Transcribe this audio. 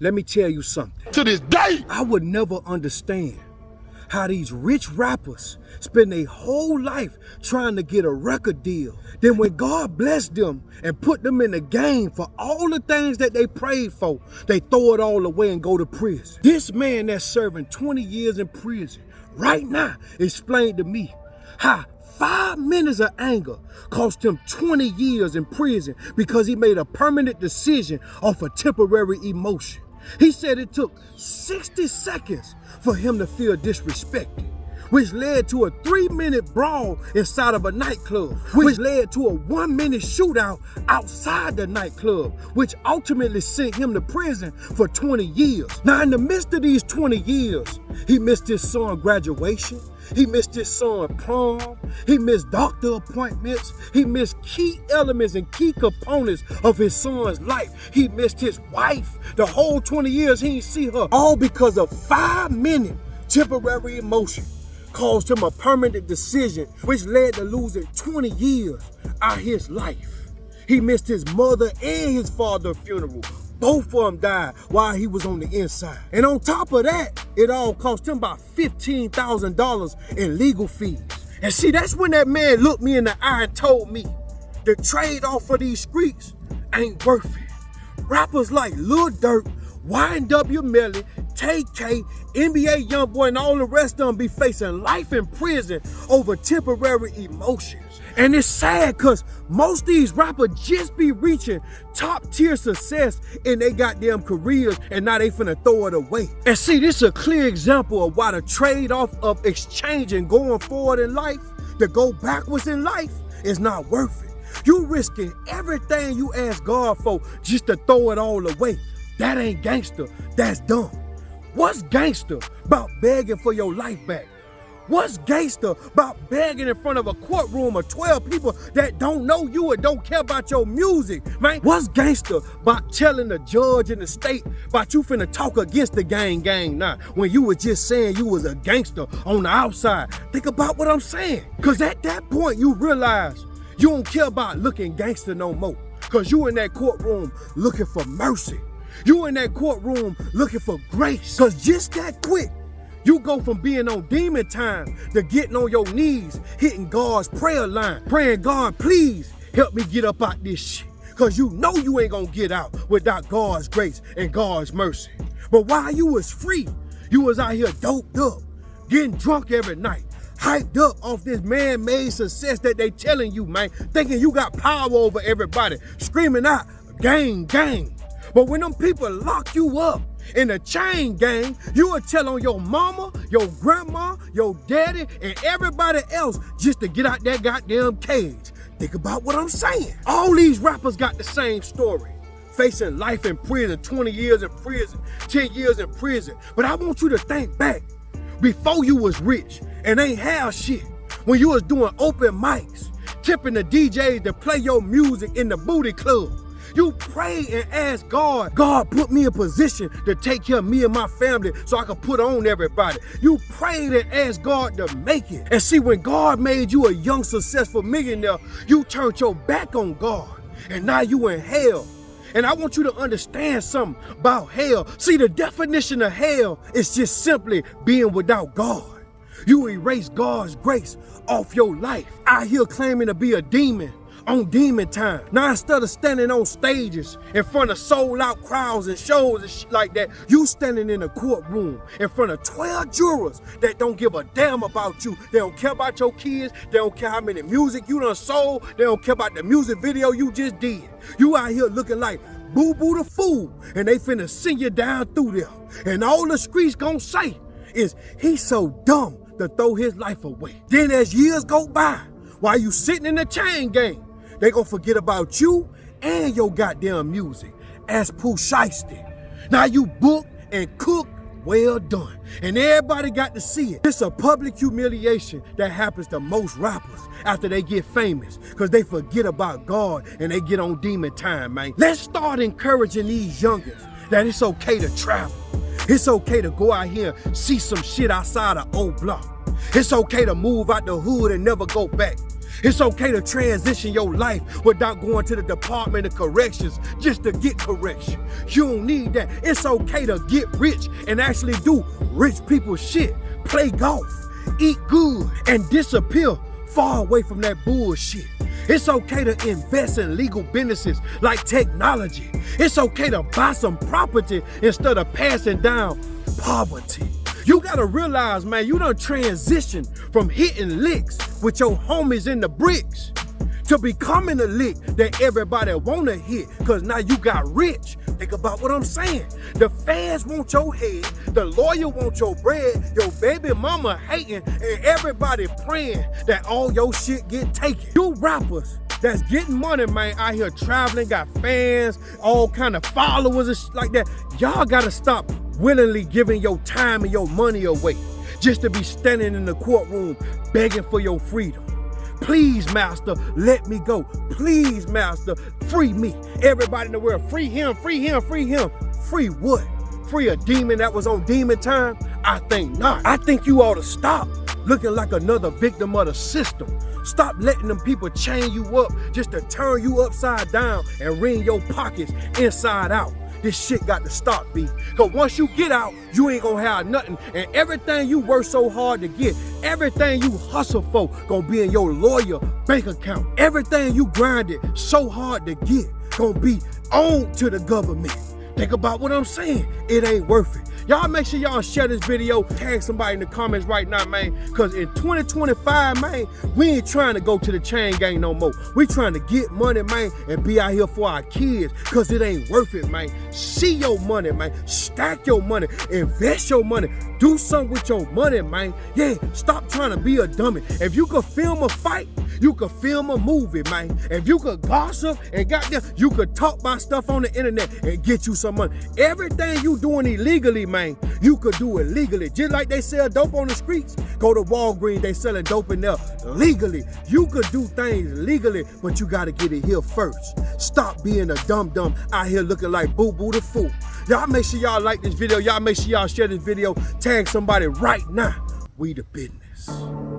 Let me tell you something. To this day, I would never understand how these rich rappers spend their whole life trying to get a record deal. Then when God blessed them and put them in the game for all the things that they prayed for, they throw it all away and go to prison. This man that's serving 20 years in prison right now explained to me how 5 minutes of anger cost him 20 years in prison because he made a permanent decision off a temporary emotion. He said it took 60 seconds for him to feel disrespected, which led to a 3-minute brawl inside of a nightclub, which led to a 1-minute shootout outside the nightclub, which ultimately sent him to prison for 20 years. Now, in the midst of these 20 years, he missed his son's graduation, he missed his son's prom, he missed doctor appointments, he missed key elements and key components of his son's life. He missed his wife. The whole 20 years he didn't see her, all because of 5-minute temporary emotion caused him a permanent decision, which led to losing 20 years out of his life. He missed his mother and his father's funeral. Both of them died while he was on the inside. And on top of that, it all cost him about $15,000 in legal fees. And see, that's when that man looked me in the eye and told me the trade-off for these streets ain't worth it. Rappers like Lil Durk, YNW Melly, Tay K, NBA Youngboy, and all the rest of them be facing life in prison over temporary emotions. And it's sad because most of these rappers just be reaching top tier success in their goddamn careers and now they finna throw it away. And see, this is a clear example of why the trade-off of exchanging going forward in life to go backwards in life is not worth it. You risking everything you ask God for just to throw it all away. That ain't gangster, that's dumb. What's gangster about begging for your life back? What's gangster about begging in front of a courtroom of 12 people that don't know you or don't care about your music, man? What's gangster about telling the judge in the state about you finna talk against the gang now when you was just saying you was a gangster on the outside? Think about what I'm saying. Cause at that point you realize you don't care about looking gangster no more. Cause you in that courtroom looking for mercy. You in that courtroom looking for grace. Cause just that quick, you go from being on demon time to getting on your knees, hitting God's prayer line, praying, God, please help me get up out this shit. Cause you know you ain't gonna get out without God's grace and God's mercy. But while you was free, you was out here doped up, getting drunk every night, hyped up off this man-made success that they telling you, man, thinking you got power over everybody, screaming out, gang, gang. But when them people lock you up in a chain gang, you will tell on your mama, your grandma, your daddy, and everybody else just to get out that goddamn cage. Think about what I'm saying. All these rappers got the same story. Facing life in prison, 20 years in prison, 10 years in prison. But I want you to think back before you was rich and ain't have shit. When you was doing open mics, tipping the DJs to play your music in the booty club. You prayed and asked God, God put me in position to take care of me and my family so I could put on everybody. You prayed and asked God to make it. And see, when God made you a young, successful millionaire, you turned your back on God. And now you in hell. And I want you to understand something about hell. See, the definition of hell is just simply being without God. You erase God's grace off your life. Out here claiming to be a demon on demon time. Now instead of standing on stages in front of sold out crowds and shows and shit like that, you standing in a courtroom in front of 12 jurors that don't give a damn about you. They don't care about your kids. They don't care how many music you done sold. They don't care about the music video you just did. You out here looking like Boo Boo the Fool, and they finna send you down through there. And all the streets gonna say is, he's so dumb to throw his life away. Then as years go by, while you sitting in the chain gang, they gonna forget about you and your goddamn music as Pooh Shiesty. Now you booked and cooked, well done. And everybody got to see it. It's a public humiliation that happens to most rappers after they get famous because they forget about God and they get on demon time, man. Let's start encouraging these youngins that it's okay to travel. It's okay to go out here and see some shit outside of old block. It's okay to move out the hood and never go back. It's okay to transition your life without going to the Department of Corrections just to get correction. You don't need that. It's okay to get rich and actually do rich people shit. Play golf, eat good, and disappear far away from that bullshit. It's okay to invest in legal businesses like technology. It's okay to buy some property instead of passing down poverty. You gotta realize, man, you done transition from hitting licks with your homies in the bricks to becoming a lick that everybody wanna hit, cause now you got rich. Think about what I'm saying. The fans want your head, the lawyer want your bread, your baby mama hating, and everybody praying that all your shit get taken. You rappers that's getting money, man, out here traveling, got fans, all kind of followers and shit like that. Y'all gotta stop willingly giving your time and your money away just to be standing in the courtroom begging for your freedom. Please, master, let me go. Please, master, free me. Everybody in the world, free him, free him, free him. Free what? Free a demon that was on demon time? I think not. I think you ought to stop looking like another victim of the system. Stop letting them people chain you up just to turn you upside down and wring your pockets inside out. This shit got to stop, B. Cause once you get out, you ain't gonna have nothing. And everything you work so hard to get, everything you hustle for, gonna be in your lawyer bank account. Everything you grinded so hard to get, gonna be owed to the government. Think about what I'm saying. It ain't worth it. Y'all make sure y'all share this video, tag somebody in the comments right now, man. Cause in 2025, man, we ain't trying to go to the chain gang no more. We trying to get money, man, and be out here for our kids. Cause it ain't worth it, man. See your money, man. Stack your money. Invest your money. Do something with your money, man. Yeah, stop trying to be a dummy. If you could film a fight, you could film a movie, man. If you could gossip and goddamn, you could talk about stuff on the internet and get you some money. Everything you doing illegally, man, you could do it legally. Just like they sell dope on the streets. Go to Walgreens, they selling dope in there legally. You could do things legally, but you gotta get it here first. Stop being a dum-dum out here looking like boo-boo the fool. Y'all make sure y'all like this video. Y'all make sure y'all share this video. Tag somebody right now. We the business.